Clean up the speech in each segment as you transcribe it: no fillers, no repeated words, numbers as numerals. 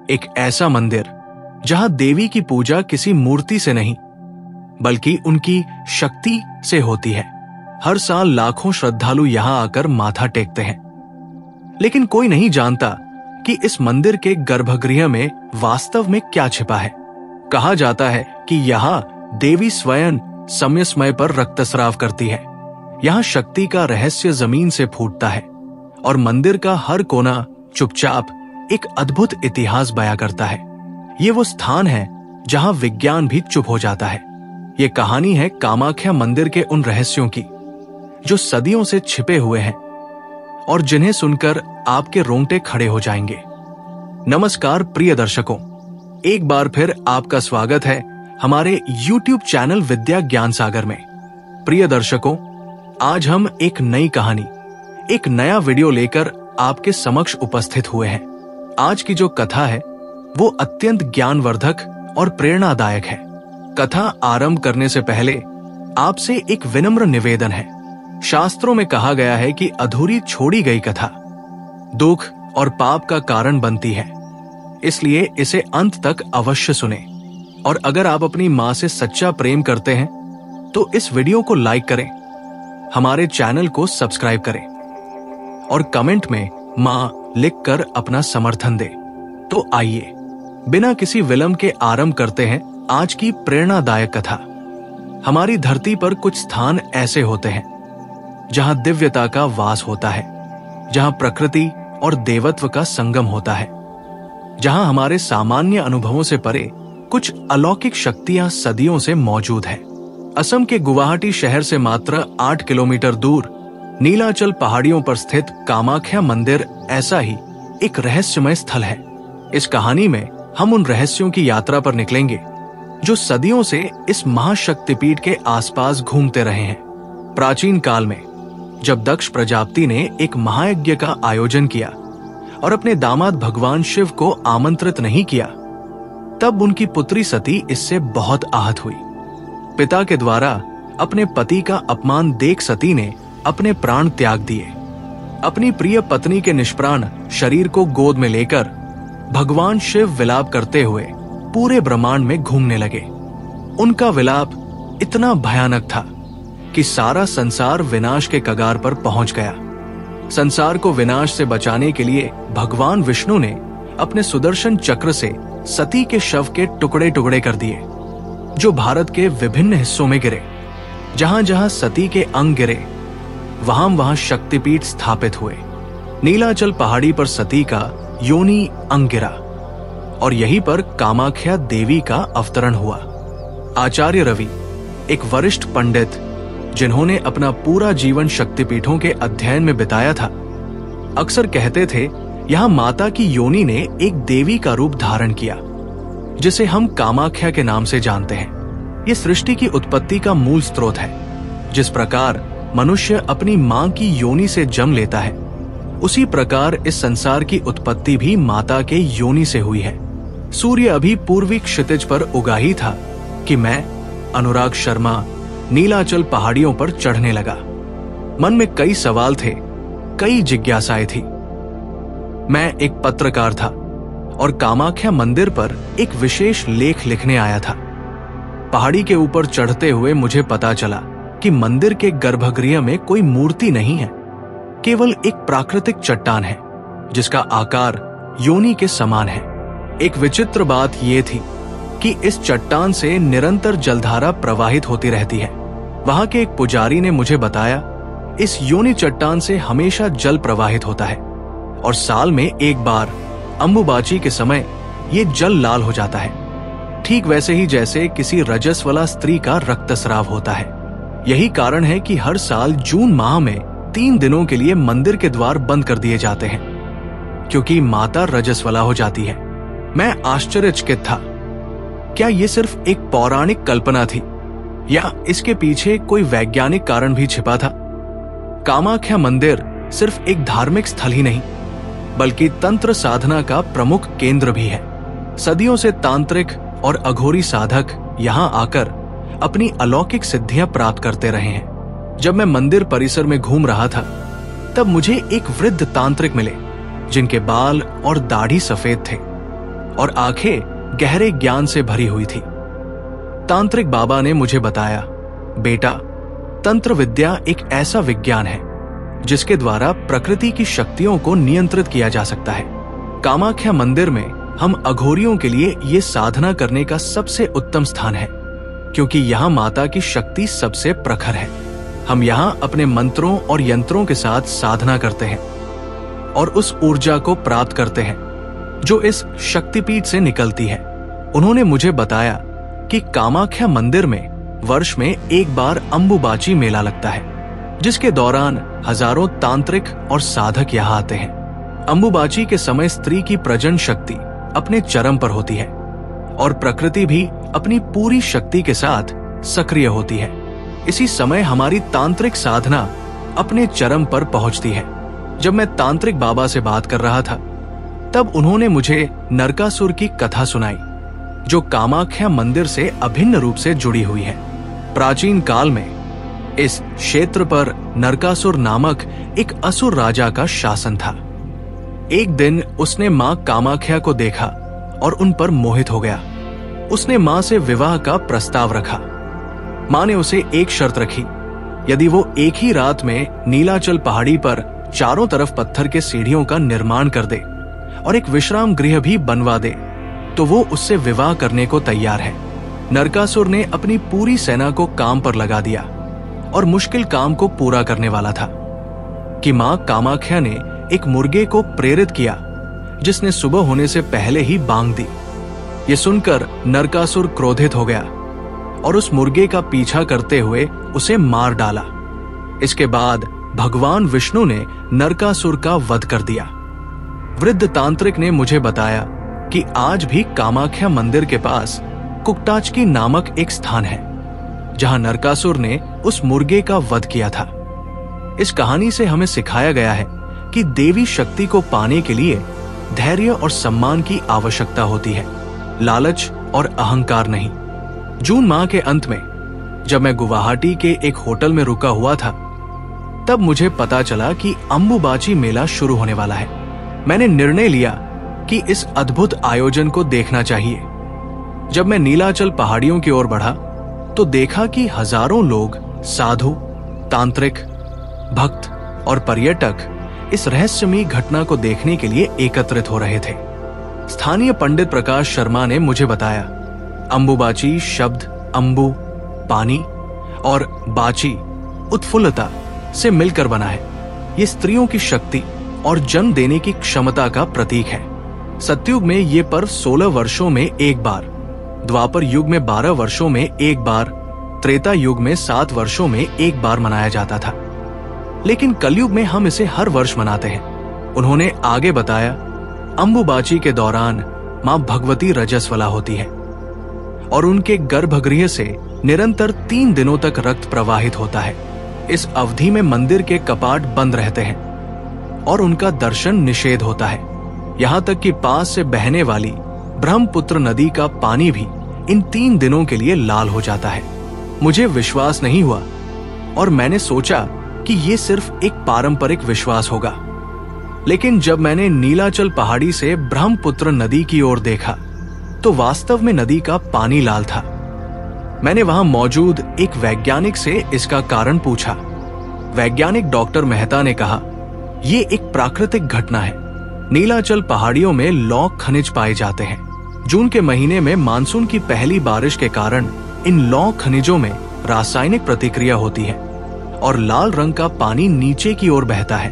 एक ऐसा मंदिर जहां देवी की पूजा किसी मूर्ति से नहीं बल्कि उनकी शक्ति से होती है। हर साल लाखों श्रद्धालु यहां आकर माथा टेकते हैं, लेकिन कोई नहीं जानता कि इस मंदिर के गर्भगृह में वास्तव में क्या छिपा है। कहा जाता है कि यहाँ देवी स्वयं समय समय पर रक्तस्राव करती है। यहाँ शक्ति का रहस्य जमीन से फूटता है और मंदिर का हर कोना चुपचाप एक अद्भुत इतिहास बयां करता है। ये वो स्थान है जहां विज्ञान भी चुप हो जाता है। ये कहानी है कामाख्या मंदिर के उन रहस्यों की जो सदियों से छिपे हुए हैं और जिन्हें सुनकर आपके रोंगटे खड़े हो जाएंगे। नमस्कार प्रिय दर्शकों, एक बार फिर आपका स्वागत है हमारे YouTube चैनल विद्या ज्ञान सागर में। प्रिय दर्शकों, आज हम एक नई कहानी, एक नया वीडियो लेकर आपके समक्ष उपस्थित हुए हैं। आज की जो कथा है वो अत्यंत ज्ञानवर्धक और प्रेरणादायक है। कथा आरंभ करने से पहले आपसे एक विनम्र निवेदन है। शास्त्रों में कहा गया है कि अधूरी छोड़ी गई कथा दुख और पाप का कारण बनती है, इसलिए इसे अंत तक अवश्य सुने। और अगर आप अपनी मां से सच्चा प्रेम करते हैं तो इस वीडियो को लाइक करें, हमारे चैनल को सब्सक्राइब करें और कमेंट में मां लिखकर अपना समर्थन दें। तो आइए बिना किसी विलंब के आरंभ करते हैं आज की प्रेरणादायक कथा। हमारी धरती पर कुछ स्थान ऐसे होते हैं जहां दिव्यता का वास होता है, जहां प्रकृति और देवत्व का संगम होता है, जहां हमारे सामान्य अनुभवों से परे कुछ अलौकिक शक्तियां सदियों से मौजूद हैं। असम के गुवाहाटी शहर से मात्र 8 किलोमीटर दूर नीलाचल पहाड़ियों पर स्थित कामाख्या मंदिर ऐसा ही एक रहस्यमय स्थल है। इस कहानी में हम उन रहस्यों की यात्रा पर निकलेंगे जो सदियों से इस महाशक्तिपीठ के आसपास घूमते रहे हैं। प्राचीन काल में जब दक्ष प्रजापति ने एक महायज्ञ का आयोजन किया और अपने दामाद भगवान शिव को आमंत्रित नहीं किया, तब उनकी पुत्री सती इससे बहुत आहत हुई। पिता के द्वारा अपने पति का अपमान देख सती ने अपने प्राण त्याग दिए। अपनी प्रिय पत्नी के निष्प्राण शरीर को गोद में लेकर भगवान शिव विलाप करते हुए पूरे ब्रह्मांड में घूमने लगे। उनका विलाप इतना भयानक था कि सारा संसार विनाश के कगार पर पहुंच गया। संसार को विनाश से बचाने के लिए भगवान विष्णु ने अपने सुदर्शन चक्र से सती के शव के टुकड़े टुकड़े कर दिए, जो भारत के विभिन्न हिस्सों में गिरे। जहां जहां सती के अंग गिरे वहां वहां शक्तिपीठ स्थापित हुए। नीलाचल पहाड़ी पर सती का योनि अंग गिरा और यहीं पर कामाख्या देवी का अवतरण हुआ। आचार्य रवि, एक वरिष्ठ पंडित जिन्होंने अपना पूरा जीवन शक्तिपीठों के अध्ययन में बिताया था, अक्सर कहते थे यहां माता की योनि ने एक देवी का रूप धारण किया, जिसे हम कामाख्या के नाम से जानते हैं। ये सृष्टि की उत्पत्ति का मूल स्रोत है। जिस प्रकार मनुष्य अपनी मां की योनि से जन्म लेता है, उसी प्रकार इस संसार की उत्पत्ति भी माता के योनि से हुई है। सूर्य अभी पूर्वी क्षितिज पर उगा ही था कि मैं, अनुराग शर्मा, नीलाचल पहाड़ियों पर चढ़ने लगा। मन में कई सवाल थे, कई जिज्ञासाएं थी। मैं एक पत्रकार था और कामाख्या मंदिर पर एक विशेष लेख लिखने आया था। पहाड़ी के ऊपर चढ़ते हुए मुझे पता चला कि मंदिर के गर्भगृह में कोई मूर्ति नहीं है, केवल एक प्राकृतिक चट्टान है जिसका आकार योनि के समान है। एक विचित्र बात यह थी कि इस चट्टान से निरंतर जलधारा प्रवाहित होती रहती है। वहां के एक पुजारी ने मुझे बताया, इस योनि चट्टान से हमेशा जल प्रवाहित होता है और साल में एक बार अम्बुबाची के समय ये जल लाल हो जाता है, ठीक वैसे ही जैसे किसी रजस्वला स्त्री का रक्तस्राव होता है। यही कारण है कि हर साल जून माह में 3 दिनों के लिए मंदिर के द्वार बंद कर दिए जाते हैं, क्योंकि माता रजस्वला हो जाती है। मैं आश्चर्यचकित था। क्या ये सिर्फ एक पौराणिक कल्पना थी या इसके पीछे कोई वैज्ञानिक कारण भी छिपा था? कामाख्या मंदिर सिर्फ एक धार्मिक स्थल ही नहीं, बल्कि तंत्र साधना का प्रमुख केंद्र भी है। सदियों से तांत्रिक और अघोरी साधक यहाँ आकर अपनी अलौकिक सिद्धियां प्राप्त करते रहे हैं। जब मैं मंदिर परिसर में घूम रहा था, तब मुझे एक वृद्ध तांत्रिक मिले जिनके बाल और दाढ़ी सफेद थे और आंखें गहरे ज्ञान से भरी हुई थी। तांत्रिक बाबा ने मुझे बताया, बेटा, तंत्र विद्या एक ऐसा विज्ञान है जिसके द्वारा प्रकृति की शक्तियों को नियंत्रित किया जा सकता है। कामाख्या मंदिर में हम अघोरियों के लिए ये साधना करने का सबसे उत्तम स्थान है, क्योंकि यहाँ माता की शक्ति सबसे प्रखर है। हम यहाँ अपने मंत्रों और यंत्रों के साथ साधना करते हैं और उस ऊर्जा को प्राप्त करते हैं जो इस शक्तिपीठ से निकलती है। उन्होंने मुझे बताया कि कामाख्या मंदिर में वर्ष में एक बार अंबुबाची मेला लगता है, जिसके दौरान हजारों तांत्रिक और साधक यहाँ आते हैं। अंबुबाची के समय स्त्री की प्रजनन शक्ति अपने चरम पर होती है और प्रकृति भी अपनी पूरी शक्ति के साथ सक्रिय होती है। इसी समय हमारी तांत्रिक साधना अपने चरम पर पहुंचती है। जब मैं तांत्रिक बाबा से बात कर रहा था, तब उन्होंने मुझे नरकासुर की कथा सुनाई, जो कामाख्या मंदिर से अभिन्न रूप से जुड़ी हुई है। प्राचीन काल में इस क्षेत्र पर नरकासुर नामक एक असुर राजा का शासन था। एक दिन उसने मां कामाख्या को देखा और उन पर मोहित हो गया। उसने मां से विवाह का प्रस्ताव रखा। मां ने उसे एक शर्त रखी, यदि वो एक ही रात में नीलाचल पहाड़ी पर चारों तरफ पत्थर के सीढ़ियों का निर्माण कर दे और एक विश्राम गृह भी बनवा दे, तो वो उससे विवाह करने को तैयार है। नरकासुर ने अपनी पूरी सेना को काम पर लगा दिया और मुश्किल काम को पूरा करने वाला था कि मां कामाख्या ने एक मुर्गे को प्रेरित किया, जिसने सुबह होने से पहले ही बांग दी। ये सुनकर नरकासुर क्रोधित हो गया और उस मुर्गे का पीछा करते हुए उसे मार डाला। इसके बाद भगवान विष्णु ने नरकासुर का वध कर दिया। वृद्ध तांत्रिक ने मुझे बताया कि आज भी कामाख्या मंदिर के पास कुकटाचकी नामक एक स्थान है, जहां नरकासुर ने उस मुर्गे का वध किया था। इस कहानी से हमें सिखाया गया है कि देवी शक्ति को पाने के लिए धैर्य और सम्मान की आवश्यकता होती है, लालच और अहंकार नहीं। जून माह के अंत में जब मैं गुवाहाटी के एक होटल में रुका हुआ था, तब मुझे पता चला कि अंबुबाची मेला शुरू होने वाला है। मैंने निर्णय लिया कि इस अद्भुत आयोजन को देखना चाहिए। जब मैं नीलाचल पहाड़ियों की ओर बढ़ा, तो देखा कि हजारों लोग, साधु, तांत्रिक, भक्त और पर्यटक इस रहस्यमयी घटना को देखने के लिए एकत्रित हो रहे थे। स्थानीय पंडित प्रकाश शर्मा ने मुझे बताया, अंबुबाची शब्द अंबु पानी और बाची उत्फुल्लता से मिलकर बना है। ये स्त्रियों की शक्ति और जन्म देने की क्षमता का प्रतीक है। सतयुग में ये पर्व 16 वर्षों में एक बार, द्वापर युग में 12 वर्षों में एक बार, त्रेता युग में 7 वर्षों में एक बार मनाया जाता था, लेकिन कलयुग में हम इसे हर वर्ष मनाते हैं। उन्होंने आगे बताया, अंबुबाची के दौरान मां भगवती रजस्वला होती है और उनके गर्भगृह से निरंतर 3 दिनों तक रक्त प्रवाहित होता है। इस अवधि में मंदिर के कपाट बंद रहते हैं और उनका दर्शन निषेध होता है। यहाँ तक कि पास से बहने वाली ब्रह्मपुत्र नदी का पानी भी इन 3 दिनों के लिए लाल हो जाता है। मुझे विश्वास नहीं हुआ और मैंने सोचा कि ये सिर्फ एक पारंपरिक विश्वास होगा, लेकिन जब मैंने नीलाचल पहाड़ी से ब्रह्मपुत्र नदी की ओर देखा, तो वास्तव में नदी का पानी लाल था। मैंने वहां मौजूद एक वैज्ञानिक से इसका कारण पूछा। वैज्ञानिक डॉक्टर मेहता ने कहा, ये एक प्राकृतिक घटना है। नीलाचल पहाड़ियों में लौह खनिज पाए जाते हैं। जून के महीने में मानसून की पहली बारिश के कारण इन लौह खनिजों में रासायनिक प्रतिक्रिया होती है और लाल रंग का पानी नीचे की ओर बहता है,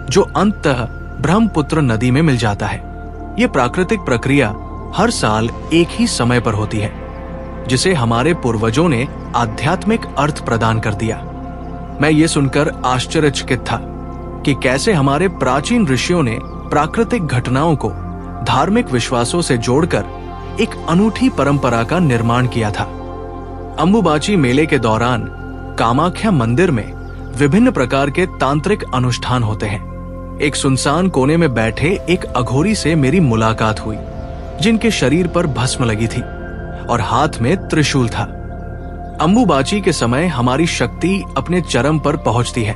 जो अंततः ब्रह्मपुत्र नदी में मिल जाता है। यह प्राकृतिक प्रक्रिया हर साल एक ही समय पर होती है, जिसे हमारे पूर्वजों ने आध्यात्मिक अर्थ प्रदान कर दिया। मैं ये सुनकर आश्चर्यचकित था कि कैसे हमारे प्राचीन ऋषियों ने प्राकृतिक घटनाओं को धार्मिक विश्वासों से जोड़कर एक अनूठी परंपरा का निर्माण किया था। अंबुबाची मेले के दौरान कामाख्या मंदिर में विभिन्न प्रकार के तांत्रिक अनुष्ठान होते हैं। एक सुनसान कोने में बैठे एक अघोरी से मेरी मुलाकात हुई, जिनके शरीर पर भस्म लगी थी और हाथ में त्रिशूल था। अंबुबाची के समय हमारी शक्ति अपने चरम पर पहुंचती है।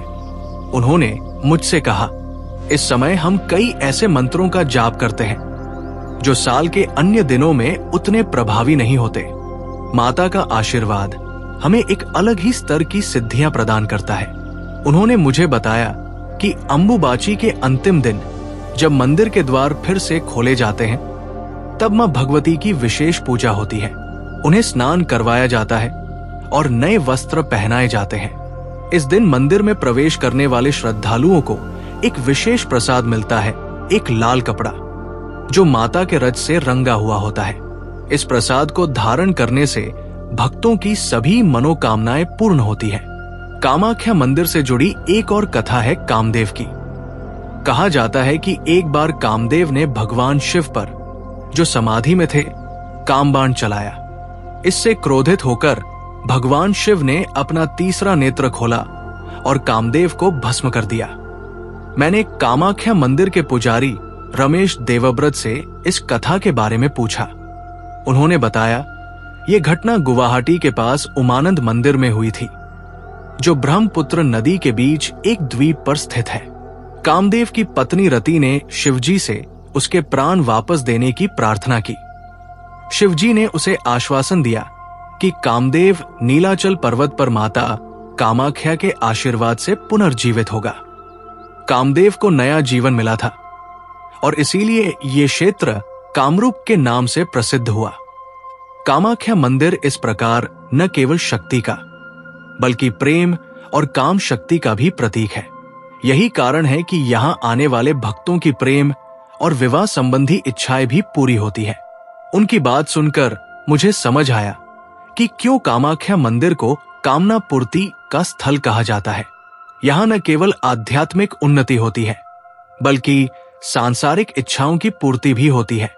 उन्होंने मुझसे कहा, इस समय हम कई ऐसे मंत्रों का जाप करते हैं जो साल के अन्य दिनों में उतने प्रभावी नहीं होते। माता का आशीर्वाद हमें एक अलग ही स्तर की सिद्धियां प्रदान करता है। उन्होंने मुझे बताया कि अंबुबाची के अंतिम दिन जब मंदिर के द्वार फिर से खोले जाते हैं, तब मां भगवती की विशेष पूजा होती है। उन्हें स्नान करवाया जाता है और नए वस्त्र पहनाए जाते हैं। इस दिन मंदिर में प्रवेश करने वाले श्रद्धालुओं को एक विशेष प्रसाद मिलता है, एक लाल कपड़ा जो माता के रज से रंगा हुआ होता है। इस प्रसाद को धारण करने से भक्तों की सभी मनोकामनाएं पूर्ण होती हैं। कामाख्या मंदिर से जुड़ी एक और कथा है कामदेव की। कहा जाता है कि एक बार कामदेव ने भगवान शिव पर, जो समाधि में थे, कामबाण चलाया। इससे क्रोधित होकर भगवान शिव ने अपना तीसरा नेत्र खोला और कामदेव को भस्म कर दिया। मैंने कामाख्या मंदिर के पुजारी रमेश देवव्रत से इस कथा के बारे में पूछा। उन्होंने बताया, ये घटना गुवाहाटी के पास उमानंद मंदिर में हुई थी, जो ब्रह्मपुत्र नदी के बीच एक द्वीप पर स्थित है। कामदेव की पत्नी रति ने शिवजी से उसके प्राण वापस देने की प्रार्थना की। शिवजी ने उसे आश्वासन दिया कि कामदेव नीलाचल पर्वत पर माता कामाख्या के आशीर्वाद से पुनर्जीवित होगा। कामदेव को नया जीवन मिला था और इसीलिए ये क्षेत्र कामरूप के नाम से प्रसिद्ध हुआ। कामाख्या मंदिर इस प्रकार न केवल शक्ति का, बल्कि प्रेम और काम शक्ति का भी प्रतीक है। यही कारण है कि यहां आने वाले भक्तों की प्रेम और विवाह संबंधी इच्छाएं भी पूरी होती है। उनकी बात सुनकर मुझे समझ आया कि क्यों कामाख्या मंदिर को कामना पूर्ति का स्थल कहा जाता है। यहां न केवल आध्यात्मिक उन्नति होती है, बल्कि सांसारिक इच्छाओं की पूर्ति भी होती है।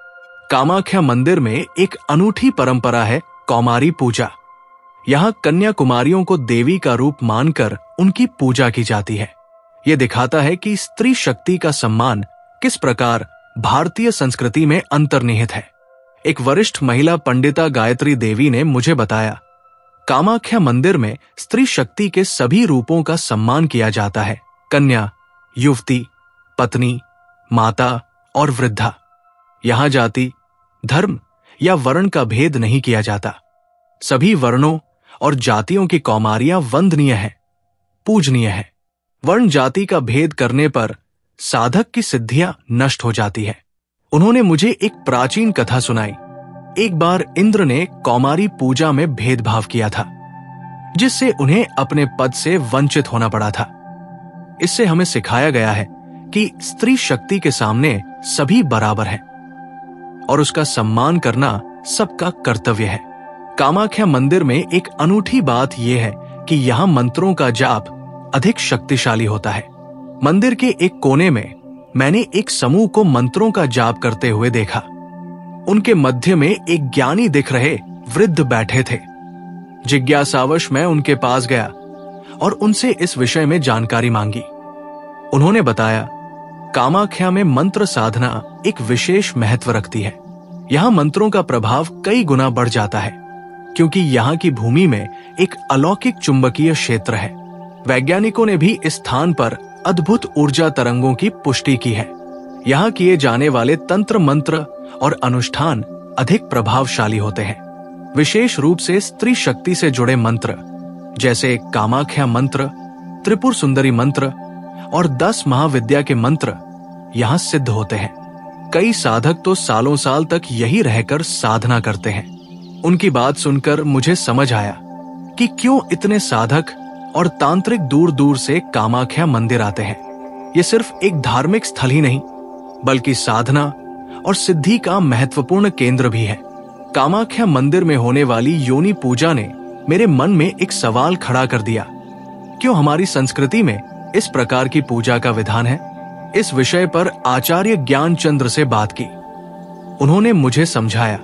कामाख्या मंदिर में एक अनूठी परंपरा है कौमारी पूजा। यहाँ कन्या कुमारियों को देवी का रूप मानकर उनकी पूजा की जाती है। ये दिखाता है कि स्त्री शक्ति का सम्मान किस प्रकार भारतीय संस्कृति में अंतर्निहित है। एक वरिष्ठ महिला पंडिता गायत्री देवी ने मुझे बताया, कामाख्या मंदिर में स्त्री शक्ति के सभी रूपों का सम्मान किया जाता है। कन्या, युवती, पत्नी, माता और वृद्धा। यहां जाति, धर्म या वर्ण का भेद नहीं किया जाता। सभी वर्णों और जातियों की कौमारियां वंदनीय हैं, पूजनीय हैं। वर्ण जाति का भेद करने पर साधक की सिद्धियां नष्ट हो जाती है। उन्होंने मुझे एक प्राचीन कथा सुनाई। एक बार इंद्र ने कौमारी पूजा में भेदभाव किया था, जिससे उन्हें अपने पद से वंचित होना पड़ा था। इससे हमें सिखाया गया है कि स्त्री शक्ति के सामने सभी बराबर हैं और उसका सम्मान करना सबका कर्तव्य है। कामाख्या मंदिर में एक अनूठी बात यह है कि यहाँ मंत्रों का जाप अधिक शक्तिशाली होता है। मंदिर के एक कोने में मैंने एक समूह को मंत्रों का जाप करते हुए देखा। उनके मध्य में एक ज्ञानी दिख रहे वृद्ध बैठे थे। जिज्ञासावश मैं उनके पास गया और उनसे इस विषय में जानकारी मांगी। उन्होंने बताया, कामाख्या में मंत्र साधना एक विशेष महत्व रखती है। यहाँ मंत्रों का प्रभाव कई गुना बढ़ जाता है, क्योंकि यहाँ की भूमि में एक अलौकिक चुंबकीय क्षेत्र है। वैज्ञानिकों ने भी इस स्थान पर अद्भुत ऊर्जा तरंगों की पुष्टि की है। यहाँ किए जाने वाले तंत्र मंत्र और अनुष्ठान अधिक प्रभावशाली होते हैं। विशेष रूप से स्त्री शक्ति से जुड़े मंत्र, जैसे कामाख्या मंत्र, त्रिपुर सुंदरी मंत्र और 10 महाविद्या के मंत्र यहाँ सिद्ध होते हैं। कई साधक तो सालों साल तक यही रहकर साधना करते हैं। उनकी बात सुनकर मुझे समझ आया कि क्यों इतने साधक और तांत्रिक दूर दूर से कामाख्या मंदिर आते हैं। ये सिर्फ एक धार्मिक स्थल ही नहीं, बल्कि साधना और सिद्धि का महत्वपूर्ण केंद्र भी है। कामाख्या मंदिर में होने वाली योनि पूजा ने मेरे मन में एक सवाल खड़ा कर दिया, क्यों हमारी संस्कृति में इस प्रकार की पूजा का विधान है। इस विषय पर आचार्य ज्ञानचंद्र से बात की। उन्होंने मुझे समझाया,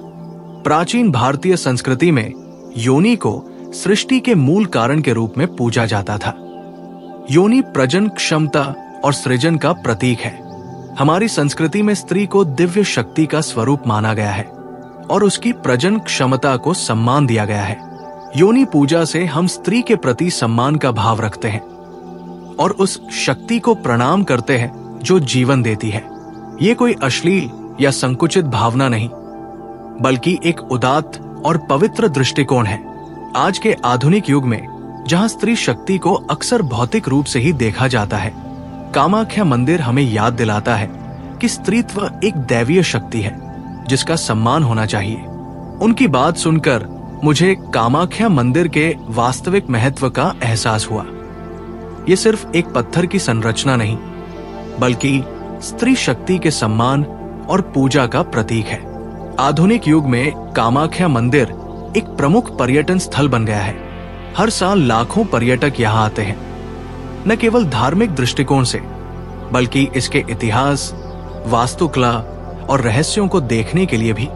प्राचीन भारतीय संस्कृति में योनि को सृष्टि के मूल कारण के रूप में पूजा जाता था। योनि प्रजन क्षमता और सृजन का प्रतीक है। हमारी संस्कृति में स्त्री को दिव्य शक्ति का स्वरूप माना गया है और उसकी प्रजन क्षमता को सम्मान दिया गया है। योनि पूजा से हम स्त्री के प्रति सम्मान का भाव रखते हैं और उस शक्ति को प्रणाम करते हैं जो जीवन देती है। ये कोई अश्लील या संकुचित भावना नहीं, बल्कि एक उदात्त और पवित्र दृष्टिकोण है। आज के आधुनिक युग में जहां स्त्री शक्ति को अक्सर भौतिक रूप से ही देखा जाता है, कामाख्या मंदिर हमें याद दिलाता है कि स्त्रीत्व एक दैवीय शक्ति है जिसका सम्मान होना चाहिए। उनकी बात सुनकर मुझे कामाख्या मंदिर के वास्तविक महत्व का एहसास हुआ। ये सिर्फ एक पत्थर की संरचना नहीं, बल्कि स्त्री शक्ति के सम्मान और पूजा का प्रतीक है। आधुनिक युग में कामाख्या मंदिर एक प्रमुख पर्यटन स्थल बन गया है। हर साल लाखों पर्यटक यहाँ आते हैं, न केवल धार्मिक दृष्टिकोण से, बल्कि इसके इतिहास, वास्तुकला और रहस्यों को देखने के लिए भी।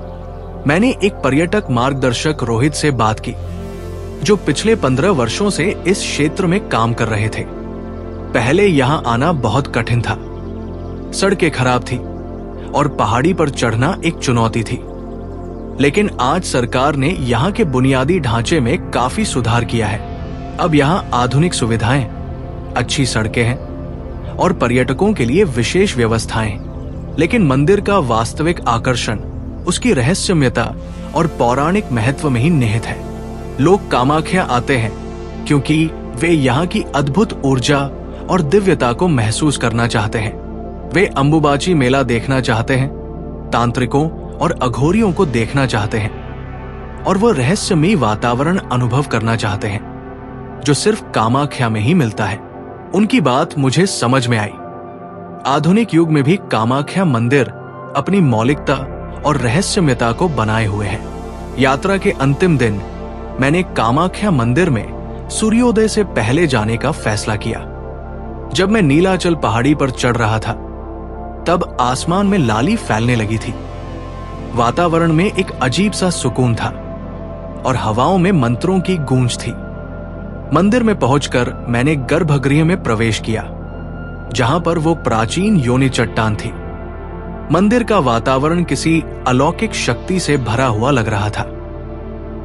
मैंने एक पर्यटक मार्गदर्शक रोहित से बात की, जो पिछले 15 वर्षों से इस क्षेत्र में काम कर रहे थे। पहले यहाँ आना बहुत कठिन था, सड़कें खराब थी और पहाड़ी पर चढ़ना एक चुनौती थी। लेकिन आज सरकार ने यहाँ के बुनियादी ढांचे में काफी सुधार किया है। अब यहाँ आधुनिक सुविधाएं, अच्छी सड़कें हैं और पर्यटकों के लिए विशेष व्यवस्थाएं। लेकिन मंदिर का वास्तविक आकर्षण उसकी रहस्यमयता और पौराणिक महत्व में ही निहित है। लोग कामाख्या आते हैं क्योंकि वे यहाँ की अद्भुत ऊर्जा और दिव्यता को महसूस करना चाहते हैं। वे अंबुबाची मेला देखना चाहते हैं, तांत्रिकों और अघोरियों को देखना चाहते हैं, और वो रहस्यमयी वातावरण अनुभव करना चाहते हैं जो सिर्फ कामाख्या में ही मिलता है। उनकी बात मुझे समझ में आई। आधुनिक युग में भी कामाख्या मंदिर अपनी मौलिकता और रहस्यमयता को बनाए हुए है। यात्रा के अंतिम दिन मैंने कामाख्या मंदिर में सूर्योदय से पहले जाने का फैसला किया। जब मैं नीलाचल पहाड़ी पर चढ़ रहा था, तब आसमान में लाली फैलने लगी थी। वातावरण में एक अजीब सा सुकून था और हवाओं में मंत्रों की गूंज थी। मंदिर में पहुंचकर मैंने गर्भगृह में प्रवेश किया, जहां पर वो प्राचीन योनि चट्टान थी। मंदिर का वातावरण किसी अलौकिक शक्ति से भरा हुआ लग रहा था।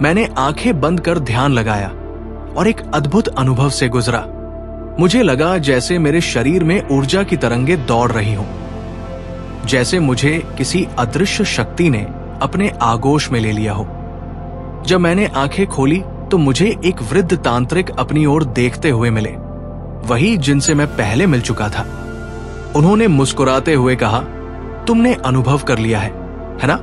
मैंने आंखें बंद कर ध्यान लगाया और एक अद्भुत अनुभव से गुजरा। मुझे लगा जैसे मेरे शरीर में ऊर्जा की तरंगें दौड़ रही हों, जैसे मुझे किसी अदृश्य शक्ति ने अपने आगोश में ले लिया हो। जब मैंने आंखें खोली तो मुझे एक वृद्ध तांत्रिक अपनी ओर देखते हुए मिले, वही जिनसे मैं पहले मिल चुका था। उन्होंने मुस्कुराते हुए कहा, तुमने अनुभव कर लिया है ना?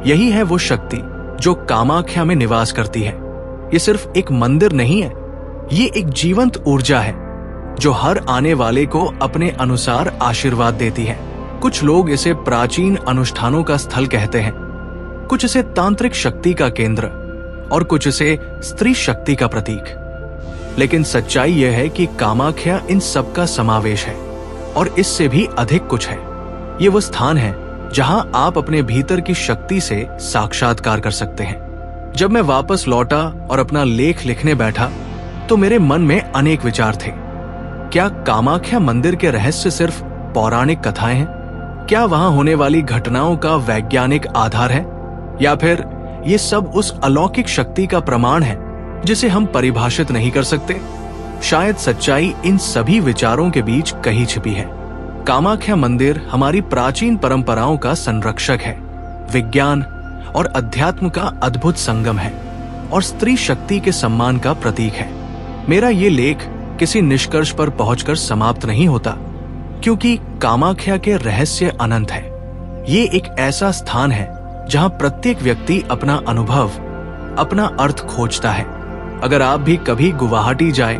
यही है वो शक्ति जो कामाख्या में निवास करती है। ये सिर्फ एक मंदिर नहीं है, ये एक जीवंत ऊर्जा है जो हर आने वाले को अपने अनुसार आशीर्वाद देती है। कुछ लोग इसे प्राचीन अनुष्ठानों का स्थल कहते हैं, कुछ इसे तांत्रिक शक्ति का केंद्र और कुछ इसे स्त्री शक्ति का प्रतीक। लेकिन सच्चाई यह है कि कामाख्या इन सब का समावेश है और इससे भी अधिक कुछ है। ये वो स्थान है जहां आप अपने भीतर की शक्ति से साक्षात्कार कर सकते हैं। जब मैं वापस लौटा और अपना लेख लिखने बैठा तो मेरे मन में अनेक विचार थे। क्या कामाख्या मंदिर के रहस्य सिर्फ पौराणिक कथाएं हैं? क्या वहां होने वाली घटनाओं का वैज्ञानिक आधार है, या फिर ये सब उस अलौकिक शक्ति का प्रमाण है जिसे हम परिभाषित नहीं कर सकते? शायद सच्चाई इन सभी विचारों के बीच कहीं छिपी है। कामाख्या मंदिर हमारी प्राचीन परंपराओं का संरक्षक है, विज्ञान और अध्यात्म का अद्भुत संगम है, और स्त्री शक्ति के सम्मान का प्रतीक है। मेरा ये लेख किसी निष्कर्ष पर पहुंचकर समाप्त नहीं होता, क्योंकि कामाख्या के रहस्य अनंत है। ये एक ऐसा स्थान है जहां प्रत्येक व्यक्ति अपना अनुभव, अपना अर्थ खोजता है। अगर आप भी कभी गुवाहाटी जाए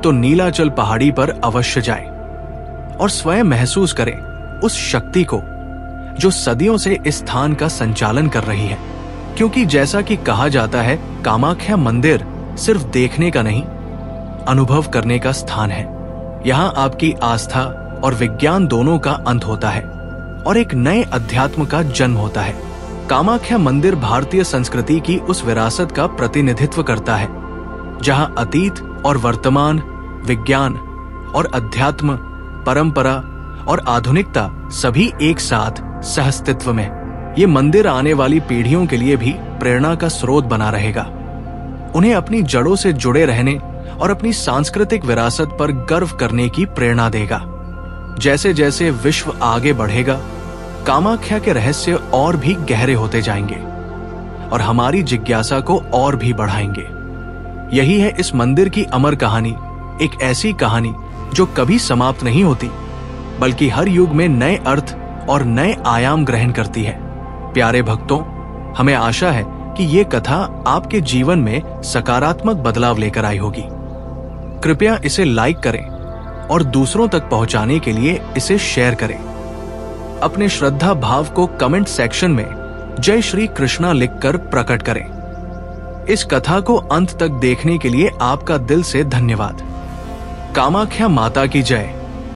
तो नीलाचल पहाड़ी पर अवश्य जाए और स्वयं महसूस करें उस शक्ति को जो सदियों से इस स्थान का संचालन कर रही है। क्योंकि जैसा कि कहा जाता है, कामाख्या मंदिर सिर्फ देखने का नहीं, अनुभव करने का स्थान है। यहां आपकी आस्था और विज्ञान दोनों का अंत होता है और एक नए अध्यात्म का जन्म होता है। कामाख्या मंदिर भारतीय संस्कृति की उस विरासत का प्रतिनिधित्व करता है जहां अतीत और वर्तमान, विज्ञान और अध्यात्म, परंपरा और आधुनिकता सभी एक साथ सहअस्तित्व में। ये मंदिर आने वाली पीढ़ियों के लिए भी प्रेरणा का स्रोत बना रहेगा। उन्हें अपनी जड़ों से जुड़े रहने और अपनी सांस्कृतिक विरासत पर गर्व करने की प्रेरणा देगा। जैसे जैसे विश्व आगे बढ़ेगा, कामाख्या के रहस्य और भी गहरे होते जाएंगे और हमारी जिज्ञासा को और भी बढ़ाएंगे। यही है इस मंदिर की अमर कहानी, एक ऐसी कहानी जो कभी समाप्त नहीं होती, बल्कि हर युग में नए अर्थ और नए आयाम ग्रहण करती है। प्यारे भक्तों, हमें आशा है कि ये कथा आपके जीवन में सकारात्मक बदलाव लेकर आई होगी। कृपया इसे लाइक करें और दूसरों तक पहुंचाने के लिए इसे शेयर करें। अपने श्रद्धा भाव को कमेंट सेक्शन में जय श्री कृष्णा लिखकर प्रकट करें। इस कथा को अंत तक देखने के लिए आपका दिल से धन्यवाद। कामाख्या माता की जय।